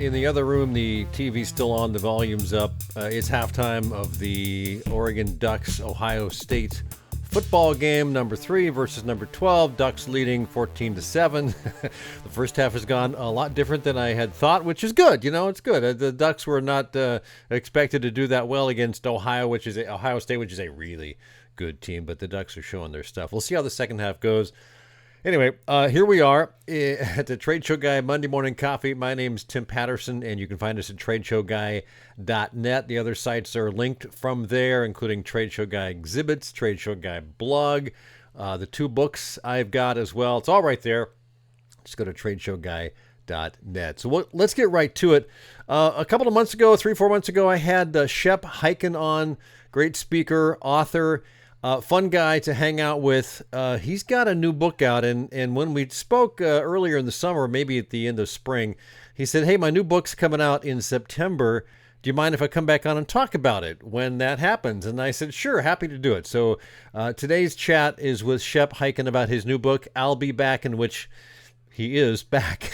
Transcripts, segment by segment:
in the other room, the TV's still on, the volume's up. It's halftime of the Oregon Ducks Ohio State football game, number 3 versus number 12. Ducks leading 14-7. The first half has gone a lot different than I had thought, which is good. You know, it's good. The Ducks were not expected to do that well against Ohio State, which is a really good team, but the Ducks are showing their stuff. We'll see how the second half goes. Anyway, here we are at the Trade Show Guy Monday Morning Coffee. My name's Tim Patterson, and you can find us at TradeshowGuy.net. The other sites are linked from there, including Trade Show Guy Exhibits, Trade Show Guy Blog, the 2 books I've got as well. It's all right there. Just go to TradeshowGuy.net. So let's get right to it. A couple of months ago, 3-4 months ago, I had Shep Hyken on, great speaker, author, fun guy to hang out with. He's got a new book out, and when we spoke earlier in the summer, maybe at the end of spring, he said, hey, my new book's coming out in September. Do you mind if I come back on and talk about it when that happens? And I said, sure, happy to do it. So today's chat is with Shep Hyken about his new book, I'll Be Back, in which he is back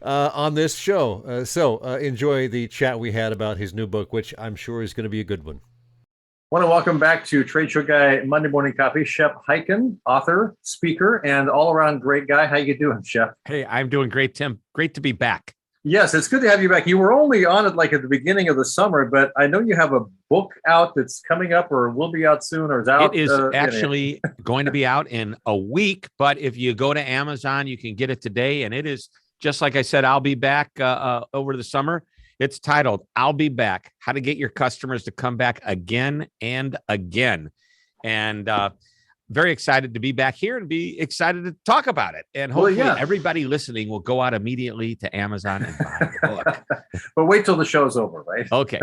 on this show. So enjoy the chat we had about his new book, which I'm sure is going to be a good one. I want to welcome back to Trade Show Guy Monday Morning Coffee, Shep Hyken, author, speaker, and all-around great guy. How you doing, Shep? Hey, I'm doing great, Tim. Great to be back. Yes, it's good to have you back. You were only on it like at the beginning of the summer, but I know you have a book out that's coming up or will be out soon or is out. It is actually going to be out in a week, but if you go to Amazon, you can get it today. And it is, just like I said, I'll be back over the summer. It's titled, I'll Be Back, How to Get Your Customers to Come Back Again and Again. And very excited to be back here and be excited to talk about it. And hopefully everybody listening will go out immediately to Amazon and buy the book. But wait till the show's over, right? Okay.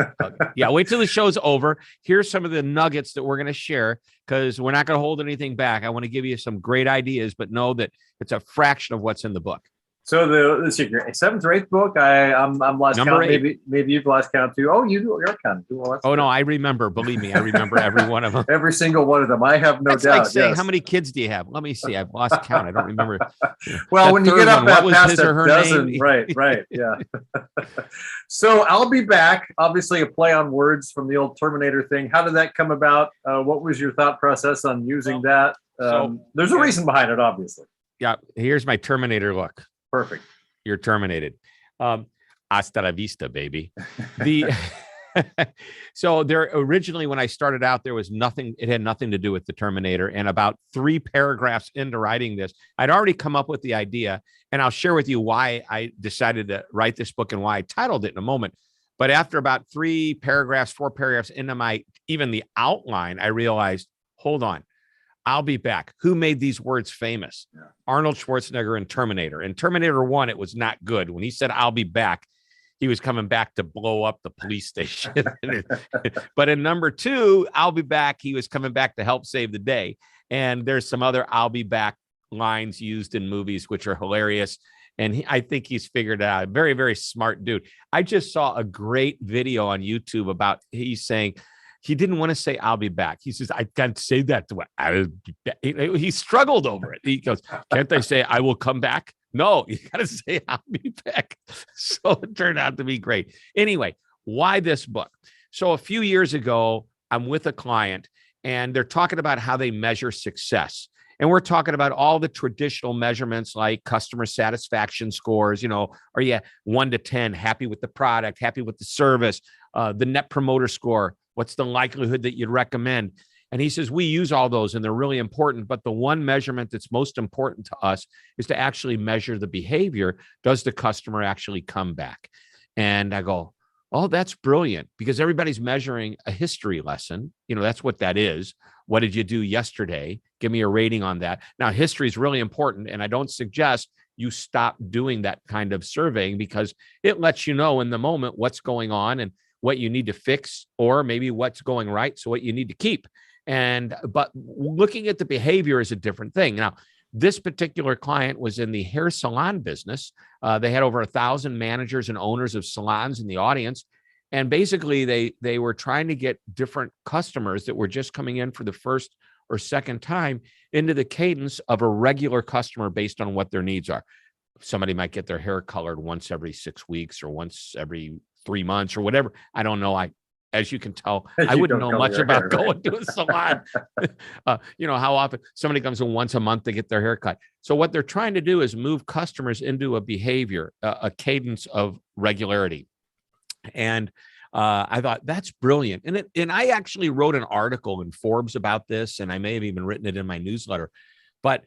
Yeah, wait till the show's over. Here's some of the nuggets that we're going to share because we're not going to hold anything back. I want to give you some great ideas, but know that it's a fraction of what's in the book. So this is your 7th or 8th book. I'm lost Number count. 8. Maybe you've lost count too. Oh, you're counting. Well, oh no, I remember. Believe me, I remember every one of them. Every single one of them. I have no That's doubt. Like saying, yes. how many kids do you have? Let me see. I've lost count. I don't remember. Well, when you get up past a dozen, name? right, yeah. So I'll be back. Obviously, a play on words from the old Terminator thing. How did that come about? What was your thought process on using that? There's a reason behind it, obviously. Yeah. Here's my Terminator look. Perfect. You're terminated. Hasta la vista, baby. So there originally, when I started out, there was nothing. It had nothing to do with the Terminator. And about 3 paragraphs into writing this, I'd already come up with the idea. And I'll share with you why I decided to write this book and why I titled it in a moment. But after about 4 paragraphs into even the outline, I realized, hold on. I'll be back. Who made these words famous? Yeah. Arnold Schwarzenegger in Terminator. In Terminator 1, it was not good. When he said, I'll be back, he was coming back to blow up the police station. But in number 2, I'll be back, he was coming back to help save the day. And there's some other I'll be back lines used in movies, which are hilarious. And I think he's figured it out. Very, very smart dude. I just saw a great video on YouTube about he's saying, he didn't want to say, I'll be back. He says, I can't say that. He struggled over it. He goes, can't I say, I will come back? No, you got to say, I'll be back. So it turned out to be great. Anyway, why this book? So a few years ago, I'm with a client and they're talking about how they measure success. And we're talking about all the traditional measurements like customer satisfaction scores. You know, are you 1 to 10, happy with the product, happy with the service, the net promoter score? What's the likelihood that you'd recommend? And he says, we use all those and they're really important. But the one measurement that's most important to us is to actually measure the behavior. Does the customer actually come back? And I go, oh, that's brilliant, because everybody's measuring a history lesson. You know, that's what that is. What did you do yesterday? Give me a rating on that. Now, history is really important. And I don't suggest you stop doing that kind of surveying because it lets you know in the moment what's going on and what you need to fix, or maybe what's going right. So what you need to keep. But looking at the behavior is a different thing. Now, this particular client was in the hair salon business. They had over 1,000 managers and owners of salons in the audience. And basically they were trying to get different customers that were just coming in for the first or second time into the cadence of a regular customer based on what their needs are. Somebody might get their hair colored once every 6 weeks or once every 3 months or whatever. I don't know. As you can tell, I wouldn't know much about going to a salon. How often somebody comes in once a month to get their hair cut. So what they're trying to do is move customers into a behavior, a cadence of regularity. And I thought that's brilliant. And I actually wrote an article in Forbes about this, and I may have even written it in my newsletter. But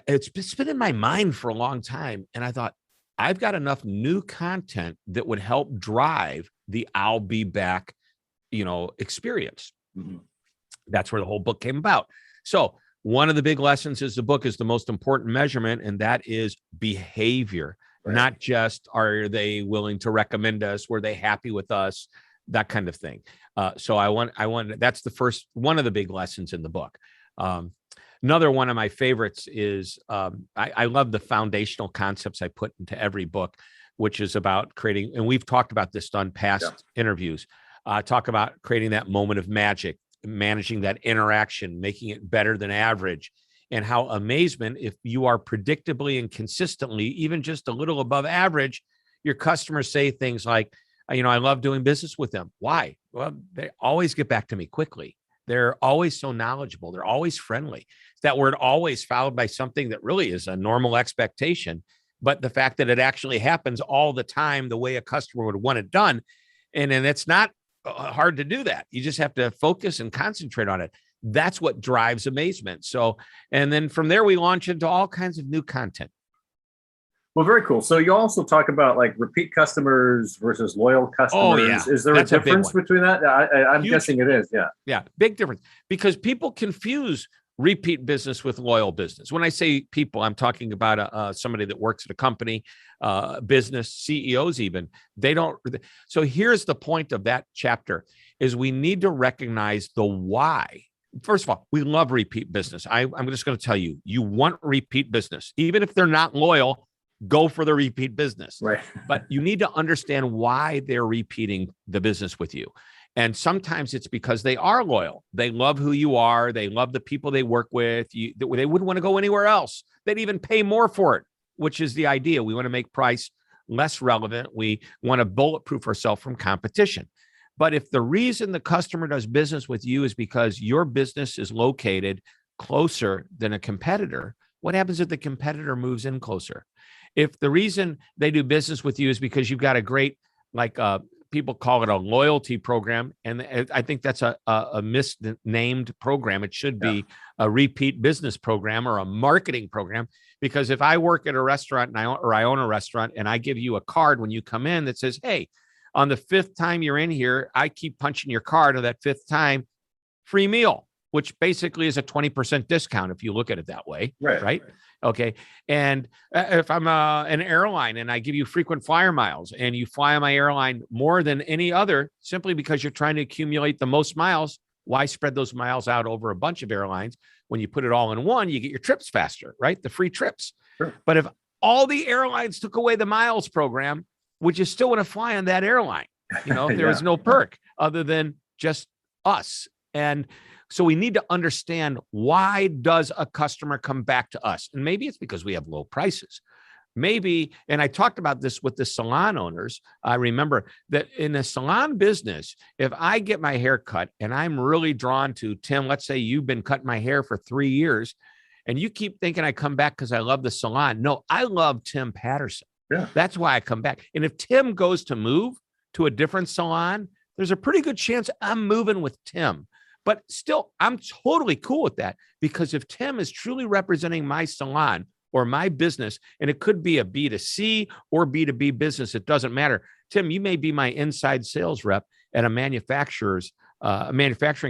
it's been in my mind for a long time. And I thought, I've got enough new content that would help drive the I'll be back, experience. Mm-hmm. That's where the whole book came about. So one of the big lessons is the book is the most important measurement, and that is behavior. Right. Not just are they willing to recommend us, were they happy with us, that kind of thing. So I want that's the first one of the big lessons in the book. Another one of my favorites is I love the foundational concepts I put into every book, which is about creating, and we've talked about this on past interviews, talk about creating that moment of magic, managing that interaction, making it better than average, and how amazement, if you are predictably and consistently, even just a little above average, your customers say things like, I love doing business with them. Why? Well, they always get back to me quickly. They're always so knowledgeable. They're always friendly. That word always followed by something that really is a normal expectation. But the fact that it actually happens all the time, the way a customer would want it done. And it's not hard to do that. You just have to focus and concentrate on it. That's what drives amazement. So, and then from there, we launch into all kinds of new content. Well, very cool. So you also talk about like repeat customers versus loyal customers. Oh, yeah. Is there a difference between that? I'm guessing it is. Yeah. Yeah. Big difference, because people confuse repeat business with loyal business. When I say people, I'm talking about somebody that works at a company, business CEOs, even. They don't. So here's the point of that chapter is we need to recognize the why. First of all, we love repeat business. I'm just going to tell you, you want repeat business. Even if they're not loyal, go for the repeat business. Right. But you need to understand why they're repeating the business with you. And sometimes it's because they are loyal. They love who you are. They love the people they work with. They wouldn't want to go anywhere else. They'd even pay more for it, which is the idea. We want to make price less relevant. We want to bulletproof ourselves from competition. But if the reason the customer does business with you is because your business is located closer than a competitor, what happens if the competitor moves in closer? If the reason they do business with you is because you've got a great, people call it a loyalty program, and I think that's a misnamed program. It should be a repeat business program or a marketing program, because if I work at a restaurant or I own a restaurant and I give you a card when you come in that says, hey, on the 5th time you're in here, I keep punching your card, on that 5th time, free meal, which basically is a 20% discount if you look at it that way. Right? Okay. And if I'm an airline and I give you frequent flyer miles and you fly on my airline more than any other, simply because you're trying to accumulate the most miles, why spread those miles out over a bunch of airlines? When you put it all in one, you get your trips faster, right? The free trips. Sure. But if all the airlines took away the miles program, would you still want to fly on that airline? If there was no perk other than just us. And so we need to understand, why does a customer come back to us? And maybe it's because we have low prices. Maybe, and I talked about this with the salon owners. I remember that in the salon business, if I get my hair cut and I'm really drawn to Tim, let's say you've been cutting my hair for 3 years and you keep thinking I come back because I love the salon. No, I love Tim Patterson. Yeah. That's why I come back. And if Tim goes to move to a different salon, there's a pretty good chance I'm moving with Tim. But still, I'm totally cool with that, because if Tim is truly representing my salon or my business, and it could be a B2C or B2B business, it doesn't matter. Tim, you may be my inside sales rep at a manufacturing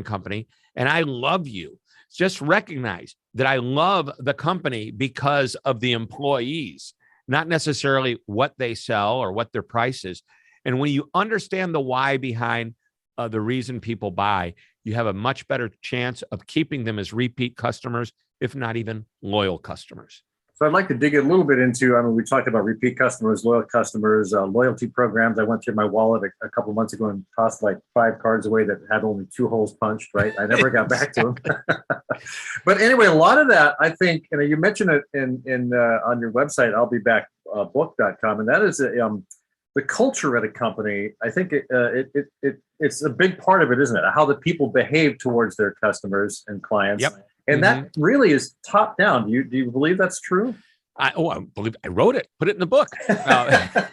company, and I love you. Just recognize that I love the company because of the employees, not necessarily what they sell or what their price is. And when you understand the why behind the reason people buy, you have a much better chance of keeping them as repeat customers, if not even loyal customers. So I'd like to dig a little bit into, we talked about repeat customers, loyal customers, loyalty programs. I went through my wallet a couple of months ago and tossed like 5 cards away that had only 2 holes punched, right? I never got back to them. But anyway, a lot of that, I think, you mentioned it in on your website, I'll be back TradeshowGuyBook.com, and that is the culture at a company. I think it's a big part of it, isn't it? How the people behave towards their customers and clients. Yep. And that really is top down. Do you believe that's true? I believe I wrote it, put it in the book. I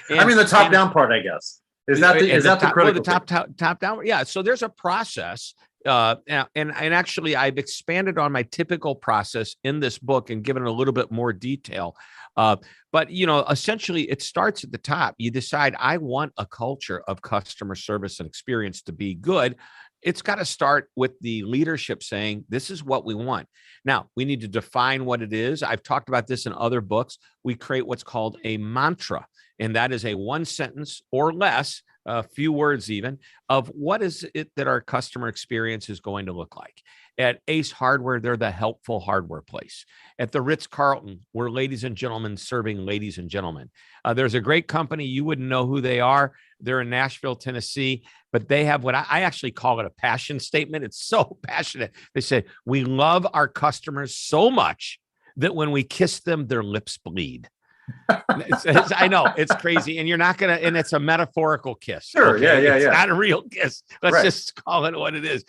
mean, the top down part, I guess. Is that the critical? Top down? Yeah. So there's a process. And actually, I've expanded on my typical process in this book and given a little bit more detail. But, essentially, it starts at the top. You decide, I want a culture of customer service and experience to be good. It's got to start with the leadership saying, this is what we want. Now, we need to define what it is. I've talked about this in other books. We create what's called a mantra, and that is a one sentence or less, a few words even, of what is it that our customer experience is going to look like. At Ace Hardware, they're the helpful hardware place. At the Ritz-Carlton, we're ladies and gentlemen serving ladies and gentlemen. There's a great company. You wouldn't know who they are. They're in Nashville, Tennessee, but they have what I actually call it a passion statement. It's so passionate. They say, we love our customers so much that when we kiss them, their lips bleed. I know it's crazy, and you're not gonna, and it's a metaphorical kiss. Sure, okay? yeah. It's not a real kiss. Let's just call it what it is.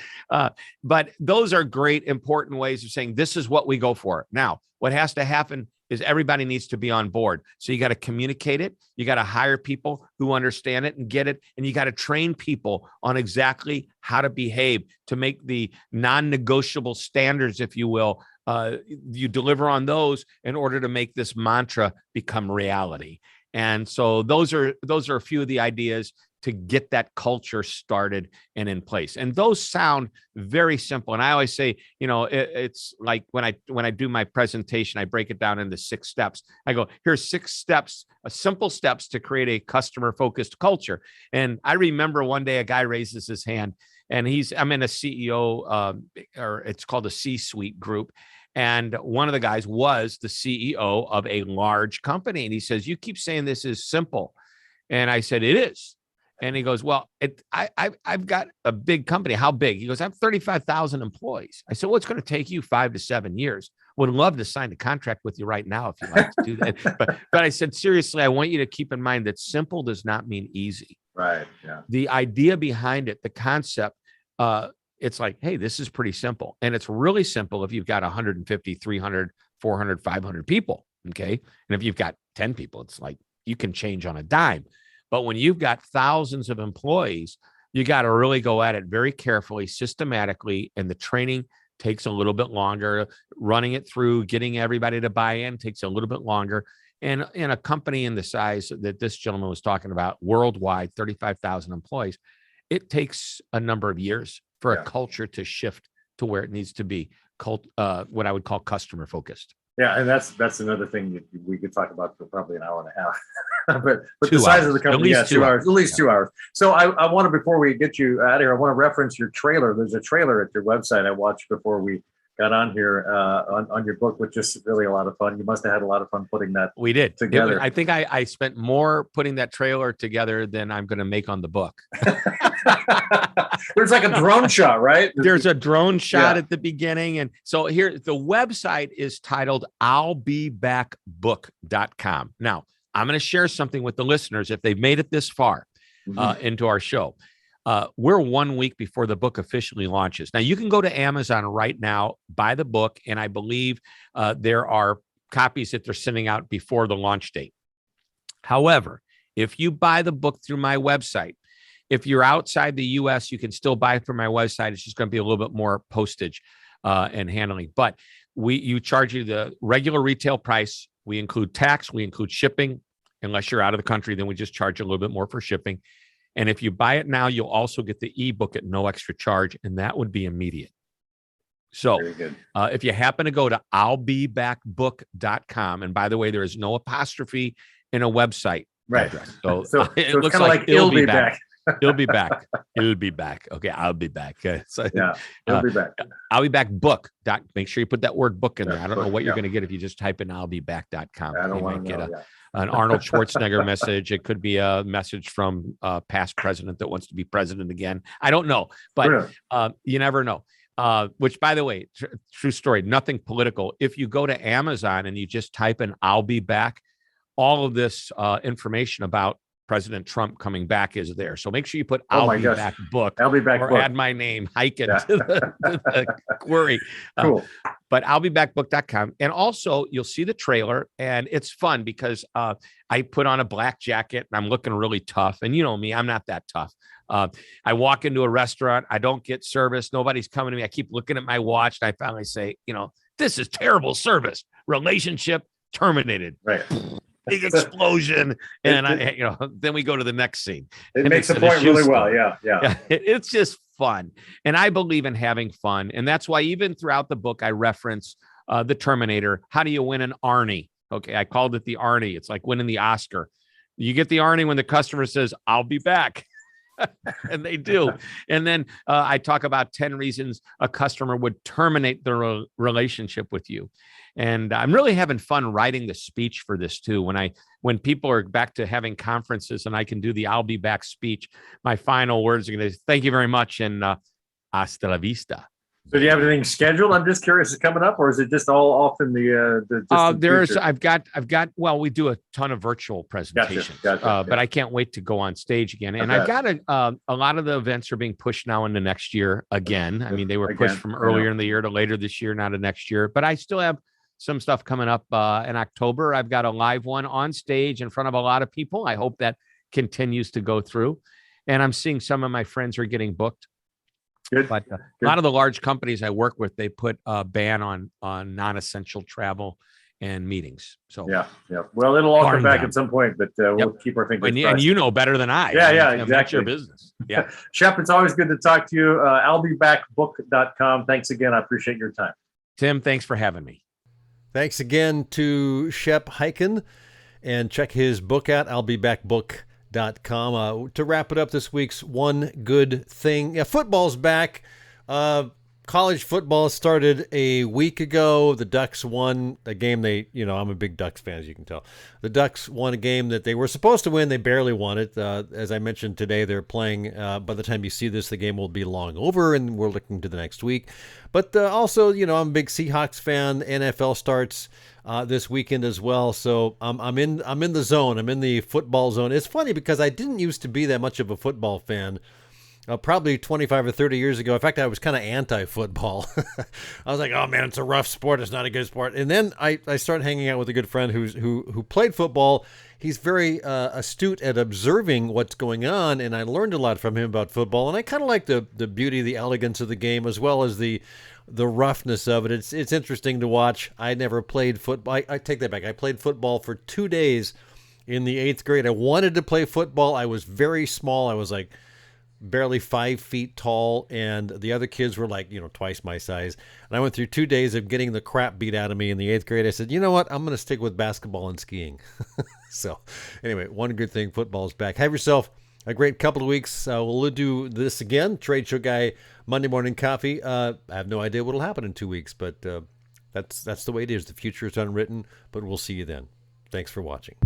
But those are great, important ways of saying this is what we go for. Now, what has to happen is everybody needs to be on board. So you got to communicate it. You got to hire people who understand it and get it, and you got to train people on exactly how to behave to make the non-negotiable standards, if you will. You deliver on those in order to make this mantra become reality. And so those are a few of the ideas to get that culture started and in place. And those sound very simple. And I always say, it's like when I do my presentation, I break it down into 6 steps. I go, here's 6 steps, simple steps to create a customer focused culture. And I remember one day a guy raises his hand, and I'm in a CEO, or it's called a C-suite group. And one of the guys was the CEO of a large company. And he says, you keep saying this is simple. And I said, it is. And he goes, well, I've got a big company. How big? He goes, I have 35,000 employees. I said, well, it's going to take you 5 to 7 years. Would love to sign a contract with you right now if you'd like to do that. But I said, seriously, I want you to keep in mind that simple does not mean easy. Right. Yeah. The idea behind it, the concept, it's like, hey, this is pretty simple. And it's really simple if you've got 150, 300, 400, 500 people. Okay. And if you've got 10 people, it's like you can change on a dime. But when you've got thousands of employees, you got to really go at it very carefully, systematically. And the training takes a little bit longer. Running it through, getting everybody to buy in takes a little bit longer. And in a company in the size that this gentleman was talking about, worldwide, 35,000 employees, it takes a number of years for a culture to shift to where it needs to be, what I would call customer focused. Yeah, and that's another thing that we could talk about for probably an hour and a half. but the size of the company, at least 2 hours. So I want to, before we get you out of here, I want to reference your trailer. There's a trailer at your website I watched before we got on here on your book, which is really a lot of fun. You must have had a lot of fun putting that. We did together. I think I spent more putting that trailer together than I'm going to make on the book. There's like a drone shot, right? There's a drone shot at the beginning. And so here, the website is titled I'llBeBackBook.com. Now, I'm going to share something with the listeners if they've made it this far into our show. We're 1 week before the book officially launches. Now, you can go to Amazon right now, buy the book, and I believe there are copies that they're sending out before the launch date. However, if you buy the book through my website, if you're outside the U.S., you can still buy it from my website. It's just going to be a little bit more postage and handling. But you charge you the regular retail price. We include tax. We include shipping. Unless you're out of the country, then we just charge you a little bit more for shipping. And if you buy it now, you'll also get the ebook at no extra charge, and that would be immediate. So if you happen to go to I'llBeBackBook.com, and by the way, there is no apostrophe in a website address. So it looks like it'll be back. It'll be back. It'll be back. Okay, I'll be back. So, it'll be back. I'll be back book. Make sure you put that word book in there. I don't know what you're going to get if you just type in I'llBeBack.com. I don't you want might to get know, an Arnold Schwarzenegger message. It could be a message from a past president that wants to be president again. I don't know, but you never know. Which, by the way, true story, nothing political. If you go to Amazon and you just type in "I'll be back," all of this information about President Trump coming back is there. So make sure you put Oh I'll my be gosh. back book I'll be back or book. add my name, Hyken, Yeah. to the query. Cool. But I'll be backbook.com. And also you'll see the trailer, and it's fun because I put on a black jacket and I'm looking really tough. And you know me, I'm not that tough. I walk into a restaurant, I don't get service. Nobody's coming to me. I keep looking at my watch and I finally say, this is terrible service. Relationship terminated. Right. Big explosion. And then we go to the next scene. It makes the point really well. Yeah. It's just fun. And I believe in having fun. And that's why even throughout the book, I reference the Terminator. How do you win an Arnie? Okay. I called it the Arnie. It's like winning the Oscar. You get the Arnie when the customer says, I'll be back. And they do. And then I talk about 10 reasons a customer would terminate their relationship with you. And I'm really having fun writing the speech for this too. When people are back to having conferences and I can do the I'll be back speech, my final words are going to say, thank you very much. And hasta la vista. So do you have anything scheduled? I'm just curious, is it coming up, or is it just all off in well, we do a ton of virtual presentations, Gotcha. but I can't wait to go on stage again. And I've got a lot of the events are being pushed now into next year again. I mean, they were pushed from earlier in the year to later this year, not to next year, but I still have some stuff coming up in October. I've got a live one on stage in front of a lot of people. I hope that continues to go through. And I'm seeing some of my friends are getting booked. Good. But a lot of the large companies I work with, they put a ban on non-essential travel and meetings. So yeah. Well, it'll all come back at some point, but we'll keep our fingers crossed. And you know better than I. Yeah, exactly. That's your business. Yeah. Shep, it's always good to talk to you. I'llBeBackBook.com. Thanks again. I appreciate your time. Tim, thanks for having me. Thanks again to Shep Hyken, and check his book out, I'llBeBackBook.com. To wrap it up, this week's one good thing. Yeah, football's back. College football started a week ago. The Ducks won a game I'm a big Ducks fan, as you can tell. The Ducks won a game that they were supposed to win. They barely won it. As I mentioned today, they're playing, by the time you see this, the game will be long over, and we're looking to the next week. But also, I'm a big Seahawks fan. NFL starts this weekend as well. So I'm in the zone. I'm in the football zone. It's funny because I didn't used to be that much of a football fan. Probably 25 or 30 years ago. In fact, I was kind of anti-football. I was like, oh man, it's a rough sport. It's not a good sport. And then I started hanging out with a good friend who played football. He's very astute at observing what's going on, and I learned a lot from him about football. And I kind of like the beauty, the elegance of the game, as well as the roughness of it. It's interesting to watch. I never played football. I take that back. I played football for 2 days in the 8th grade. I wanted to play football. I was very small. I was like barely 5 feet tall, and the other kids were like, twice my size. And I went through 2 days of getting the crap beat out of me in the 8th grade. I said, you know what? I'm going to stick with basketball and skiing. So anyway, one good thing, football's back. Have yourself a great couple of weeks. We'll do this again. Trade Show Guy Monday Morning Coffee. I have no idea what will happen in 2 weeks, but that's the way it is. The future is unwritten, but we'll see you then. Thanks for watching.